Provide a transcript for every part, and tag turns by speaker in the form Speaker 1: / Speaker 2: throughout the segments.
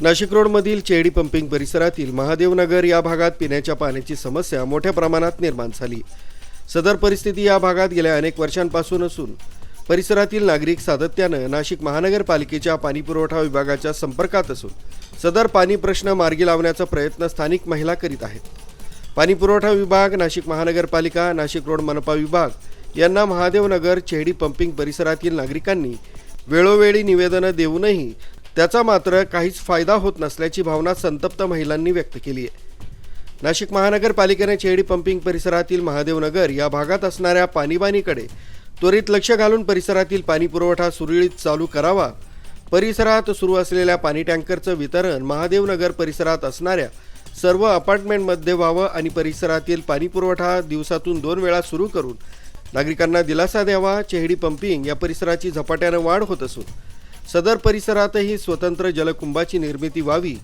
Speaker 1: Nashik रोडमधील Chehedi pumping परिसरातील महादेवनगर या भागात पिण्याच्या पाण्याची समस्या मोठ्या प्रमाणात निर्माण झाली। सदर परिस्थिती या भागात गेल्या अनेक वर्षांपासून असून परिसरातील नागरिक सातत्यानं नाशिक महानगरपालिकेच्या पाणीपुरवठा विभागाच्या संपर्कात असून सदर पाणी प्रश्न मार्गी लावण्याचा प्रयत्न स्थानिक महिला करीत आहेत। पाणीपुरवठा विभाग, नाशिक महानगरपालिका, नाशिक रोड मनपा विभाग यांना महादेवनगर चेहडी पंपिंग परिसरातील नागरिकांनी वेळोवेळी निवेदनं देऊनही त्याचा मात्र काहीच फायदा होत नसल्याची भावना संतप्त महिलांनी व्यक्त केली आहे। नाशिक महानगरपालिकेने चेहडी पंपिंग परिसरातील महादेवनगर या भागात असणाऱ्या पाणीबाणीकडे त्वरित लक्ष घालून परिसरातील पाणीपुरवठा सुरळीत चालू करावा। परिसरात सुरू असलेल्या पाणी टँकरचं वितरण महादेवनगर परिसरात असणाऱ्या सर्व अपार्टमेंटमध्ये व्हावं आणि परिसरातील पाणीपुरवठा दिवसातून 2 वेळा सुरू करून नागरिकांना दिलासा द्यावा। चेहडी पंपिंग या परिसराची झपाट्यानं वाढ होत असून सदर परिसरातही स्वतंत्र जलकुंभाची निर्मिती व्हावी,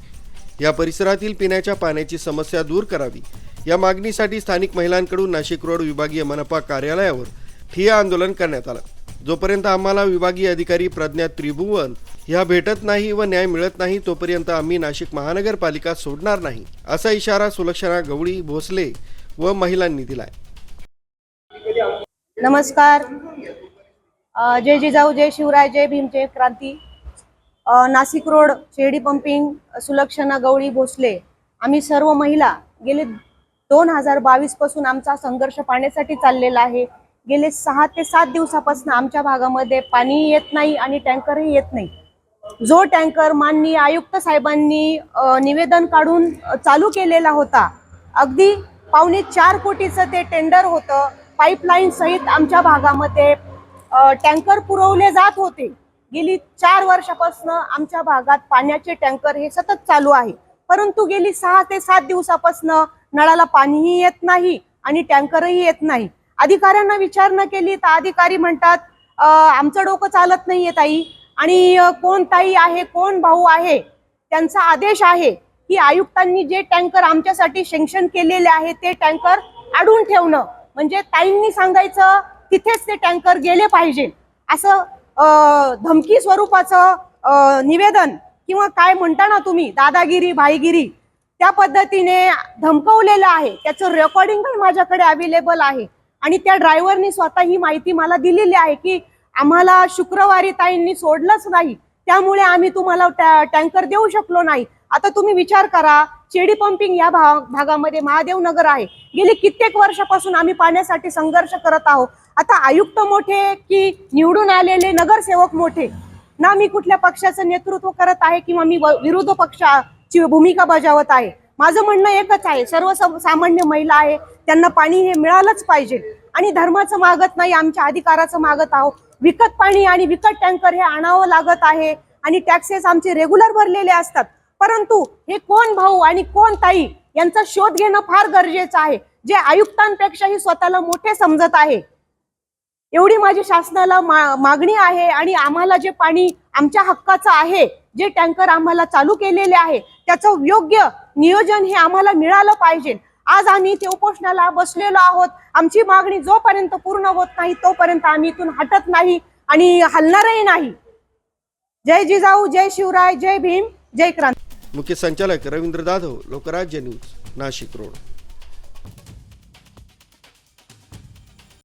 Speaker 1: या परिसरातील पिण्याच्या पाण्याची समस्या दूर करावी, या मागणीसाठी स्थानिक महिलांकडून नाशिक रोड विभागीय मनपा कार्यालयावर ठिय्या आंदोलन करण्यात आलं। जोपर्यंत आम्हाला विभागीय अधिकारी प्रज्ञा त्रिभुवन ह्या भेटत नाही व न्याय मिळत नाही तोपर्यंत आम्ही नाशिक महानगरपालिका सोडणार नाही, असा इशारा सुलक्षणा गवळी भोसले व महिलांनी दिलाय।
Speaker 2: नमस्कार, जय जिजाऊ, जय शिवराय, जय भीम, जय क्रांती। नाशिक रोड चेहडी पंपिंग, सुलक्षणा गवळी भोसले आम्ही सर्व महिला गेले 2022 पासून आमचा संघर्ष पाण्यासाठी चाललेला आहे। गेले 6 ते 7 दिवसापासून आमच्या भागामध्ये पाणी येत नाही आणि टँकरही येत नाही। जो टँकर माननीय आयुक्त साहेबांनी निवेदन काढून चालू केलेला होता, अगदी 4.25 कोटीचं ते टेंडर होतं। पाईपलाईन सहित आमच्या भागामध्ये टँकर पुरवले जात होते। गेली 4 वर्षापासून आमच्या भागात पाण्याचे टँकर हे सतत चालू आहे, परंतु गेली 6 ते 7 दिवसापासून नळाला पाणीही येत नाही आणि टँकरही येत नाही। अधिकाऱ्यांना विचारणा केली तर अधिकारी म्हणतात आमचं डोकं चालत नाहीये ताई, आणि कोण ताई आहे, कोण भाऊ आहे, त्यांचा आदेश आहे की आयुक्तांनी जे टँकर आमच्यासाठी सँक्शन केलेले आहे ते टँकर अडवून ठेवणं, म्हणजे ताईंनी सांगायचं तिथेच ते टँकर गेले पाहिजे, असं धमकी स्वरूपाचं निवेदन किंवा काय म्हणता ना तुम्ही, दादागिरी, भाईगिरी, त्या पद्धतीने धमकवलेलं आहे। त्याचं रेकॉर्डिंग पण माझ्याकडे अवेलेबल आहे आणि त्या ड्रायव्हरनी स्वतः ही माहिती मला दिलेली आहे की आम्हाला शुक्रवारी ताईंनी सोडलंच नाही, त्यामुळे आम्ही तुम्हाला टँकर देऊ शकलो नाही। आता तुम्ही विचार करा, चेहडी पंपिंग या भागामध्ये महादेवनगर आहे। गेली कित्येक वर्षापासून आम्ही पाण्यासाठी संघर्ष करत आहोत। आता आयुक्त मोठे की निवडून आलेले नगरसेवक मोठे, ना मी कुठल्या पक्षाचं नेतृत्व करत आहे किंवा मी विरोधी पक्षाची भूमिका बजावत आहे। माझं म्हणणं एकच आहे, सर्वसामान्य महिला आहे, त्यांना पाणी हे मिळालंच पाहिजे आणि धर्माचं मागत नाही, आमच्या अधिकाराचं मागत आहोत। विकत पाणी आणि विकत टँकर हे आणावं लागत आहे आणि टॅक्सेस आमचे रेग्युलर भरलेले असतात, परंतु हे कोण भाऊ आणि कोण ताई यांचा शोध घेणं फार गरजेचं आहे, जे आयुक्तांपेक्षाही स्वतःला मोठे समजत आहे। एवढी माझी शासनाला मागणी आहे आणि आम्हाला जे पाणी आमच्या हक्काचं आहे, जे टँकर आम्हाला चालू केलेले आहे, त्याचं योग्य नियोजन हे आम्हाला मिळालं पाहिजे। आज आम्ही इथे उपोषणाला बसलेलो आहोत। आमची मागणी जोपर्यंत पूर्ण होत नाही तोपर्यंत आम्ही इथून हटत नाही आणि हलणारही नाही। जय जिजाऊ, जय शिवराय, जय भीम, जय क्रांती।
Speaker 1: मुख्य संचालक रवींद्र जाधव, लोकराज्य न्यूज, नाशिक रोड।